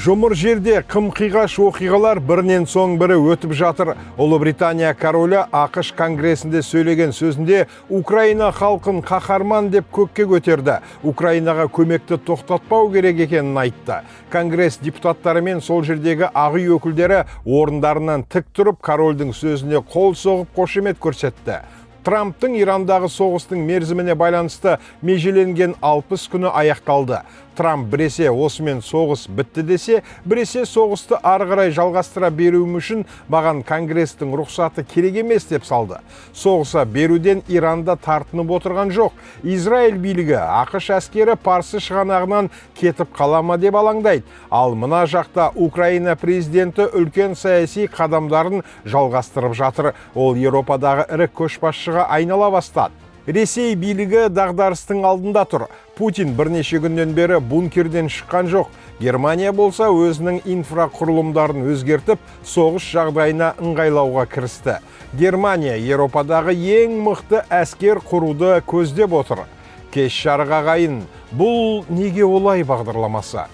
Жұмыр жерде қым-қиғаш оқиғалар бірінен соң бірі өтіп жатыр. Ұлыбритания королі ақш конгресінде сөйлеген сөзінде Украина халқын қаһарман деп көкке көтерді. Украинаға көмекті тоқтатпау керек екенін айтты. Конгресс депутаттары мен сол жердегі ақ үй өкілдері орындарынан тік тұрып, корольдің сөзіне қол соғып қошемет көрсетті. Трамптың Ирандағы соғыстың мерзіміне байланысты межеленген 60 күні аяқталды. Трамп біресе осымен соғыс бітті десе, біресе соғысты ары қарай жалғастыра беруім үшін маған Конгрестің рұқсаты керек емес деп салды. Соғыса беруден Иранда тартынып отырған жоқ. Израиль билігі ақш әскері Парсы шығанағынан кетіп қалама деп алаңдайды. Ал мына жақта Украина президенті үлкен саяси қадамдарын жалғастырып жатыр. Ол Еуропадағы ірі көшбасшыға айнала бастады. Ресей билігі дағдарыстың алдында тұр. Путин бірнеше күннен бері бункерден шыққан жоқ. Германия болса өзінің инфрақұрылымдарын өзгертіп, соғыс жағдайына ыңғайлауға кірісті. Германия Еуропадағы ең мықты әскер құруды көздеп отыр. Кеш жарық ағайын, бұл неге олай бағдарламасы?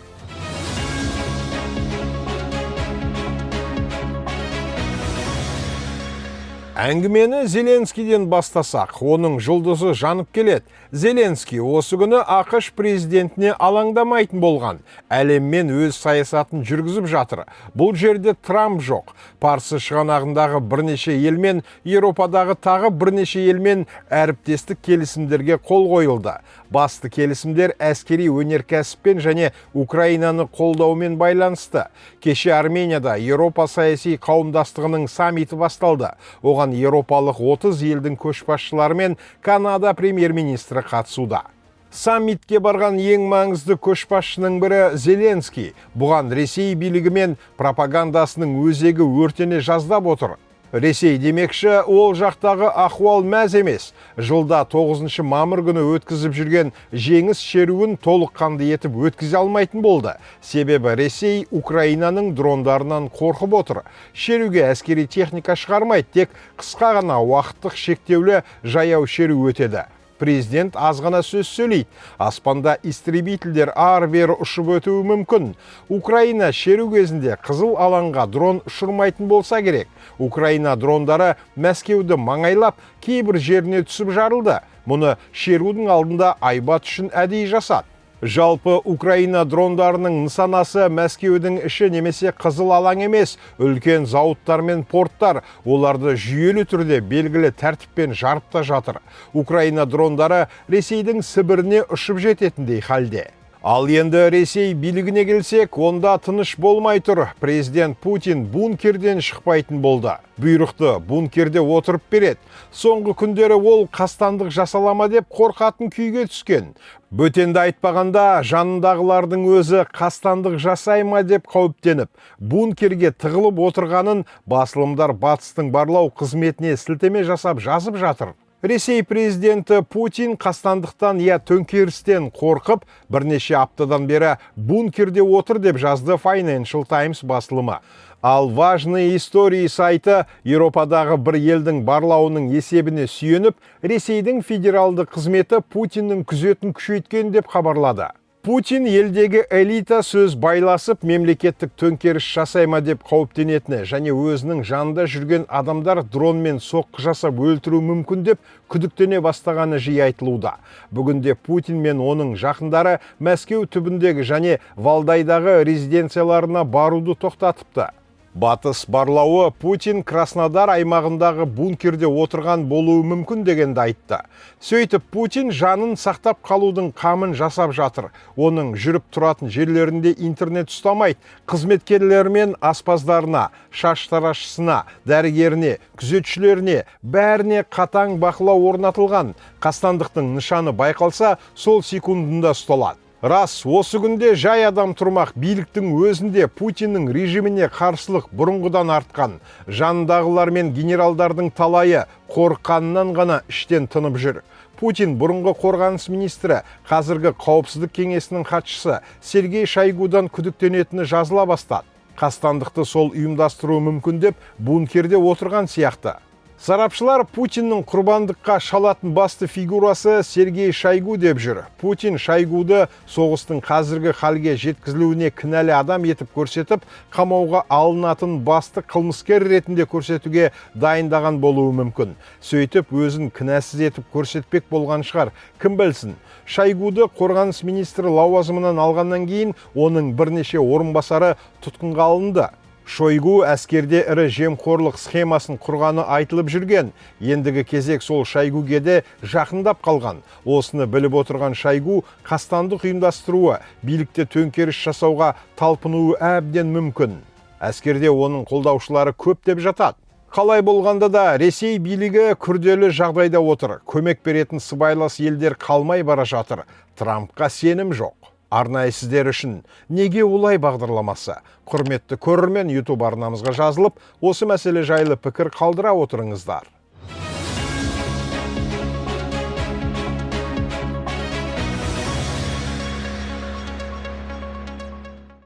Әңгімені Зеленскийден бастасақ, оның жұлдызы жанып келеді. Зеленский осы күні ақш президентіне алаңдамайтын болған. Әлеммен өз саясатын жүргізіп жатыр. Бұл жерде Трамп жоқ. Парсы шығанағындағы бірнеше елмен, Еуропадағы тағы бірнеше елмен әріптестік келісімдерге қол қойылды. Басты келісімдер әскери өнеркәсіппен және Украинаны қолдаумен байланысты. Кеше Арменияда Еуропа саяси қауымдастығының саммиті басталды. Оған еуропалық 30 елдің көшбасшылары мен Канада премьер-министрі қатысуда. Саммитке барған ең маңызды көшбасшының бірі Зеленский. Бұған Ресей билігі мен пропагандасының өзегі өртене жаздап отыр. Ресей демекші, ол жақтағы ахуал мәз емес. Жылда 9 мамыр күні өткізіп жүрген жеңіс шеруін толыққанды етіп өткізе алмайтын болды. Себебі Ресей Украинаның дрондарынан қорқып отыр. Шеруге әскери техника шығармайды, тек қысқа ғана уақыттық шектеулі жаяу шеру өтеді. Президент азғана сөз сөйлейді. Аспанда истребительдер ар-бері ұшып өтуі мүмкін. Украина шеру кезінде қызыл алаңға дрон ұшырмайтын болса керек. Украина дрондары Мәскеуді маңайлап, кейбір жеріне түсіп жарылды. Мұны шерудің алдында айбат үшін әдейі жасады. Жалпы Украина дрондарының нысанасы Мәскеудің іші немесе қызыл алаң емес, үлкен зауыттар мен порттар. Оларды жүйелі түрде белгілі тәртіппен жарып та жатыр. Украина дрондары Ресейдің Сібіріне ұшып жететіндей халде. Ал енді Ресей билігіне келсек, онда тыныш болмай тұр. Президент Путин бункерден шықпайтын болды. Бұйрықты бункерде отырып береді. Соңғы күндері ол қастандық жасалама деп қорқатын күйге түскен. Бөтенді айтпағанда, жанындағылардың өзі қастандық жасайма деп қауіптеніп, бункерге тығылып отырғанын басылымдар батыстың барлау қызметіне сілтеме жасап жазып жатыр. Ресей президенті Путин қастандықтан төңкерістен қорқып, бірнеше аптадан бері бункерде отыр деп жазды Financial Times басылымы. Ал важные истории сайты Еуропадағы бір елдің барлауының есебіне сүйеніп, Ресейдің федералды қызметі Путиннің күзетін күшейткен деп хабарлады. Путин елдегі элита сөз байласып, мемлекеттік төңкеріс жасайма деп қауіптенетіні және өзінің жанында жүрген адамдар дронмен соққы жасап өлтіру мүмкін деп күдіктене бастағаны жиі айтылуда. Бүгінде Путин мен оның жақындары Мәскеу түбіндегі және Валдайдағы резиденцияларына баруды тоқтатыпты. Батыс барлауы Путин Краснодар аймағындағы бункерде отырған болуы мүмкін дегенді айтты. Сөйтіп Путин жанын сақтап қалудың қамын жасап жатыр. Оның жүріп тұратын жерлерінде интернет ұстамайды. Қызметкерлері мен аспаздарына, шаш тарашысына, дәрігеріне, күзетшілеріне, бәріне қатаң бақылау орнатылған. Қастандықтың нышаны байқалса, сол секундында ұсталады. Рас, осы күнде жай адам тұрмақ биліктің өзінде Путиннің режиміне қарсылық бұрынғыдан артқан. Жанындағылар мен генералдардың талайы қорққанынан ғана іштен тынып жүр. Путин бұрынғы қорғаныс министрі, қазіргі қауіпсіздік кеңесінің хатшысы Сергей Шойгудан күдіктенетіні жазыла бастады. Қастандықты сол ұйымдастыруы мүмкін деп бункерде отырған сияқты. Сарапшылар Путиннің құрбандыққа шалатын басты фигурасы Сергей Шойгу деп жүр. Путин Шойгуды соғыстың қазіргі халге жеткізілуіне кінәлі адам етіп көрсетіп, қамауға алынатын басты қылмыскер ретінде көрсетуге дайындаған болуы мүмкін. Сөйтіп, өзін кінәсіз етіп көрсетпек болған шығар. Кім білсін? Шойгуды қорғаныс министрі лауазымынан алғаннан кейін оның бірнеше орынбасары тұтқынға алынды. Шойгу әскерде ірі жемқорлық схемасын құрғаны айтылып жүрген. Ендігі кезек сол Шойгуге де жақындап қалған. Осыны біліп отырған Шойгу қастандық ұйымдастыруы, билікте төңкеріс жасауға талпынуы әбден мүмкін. Әскерде оның қолдаушылары көп деп жатады. Қалай болғанда да Ресей билігі күрделі жағдайда отыр. Көмек беретін сыбайлас елдер қалмай бара жатыр. Трампқа сенім жоқ. Арнайы сіздер үшін неге олай бағдарламасы? Құрметті көрермен, YouTube арнамызға жазылып, осы мәселе жайлы пікір қалдыра отырыңыздар.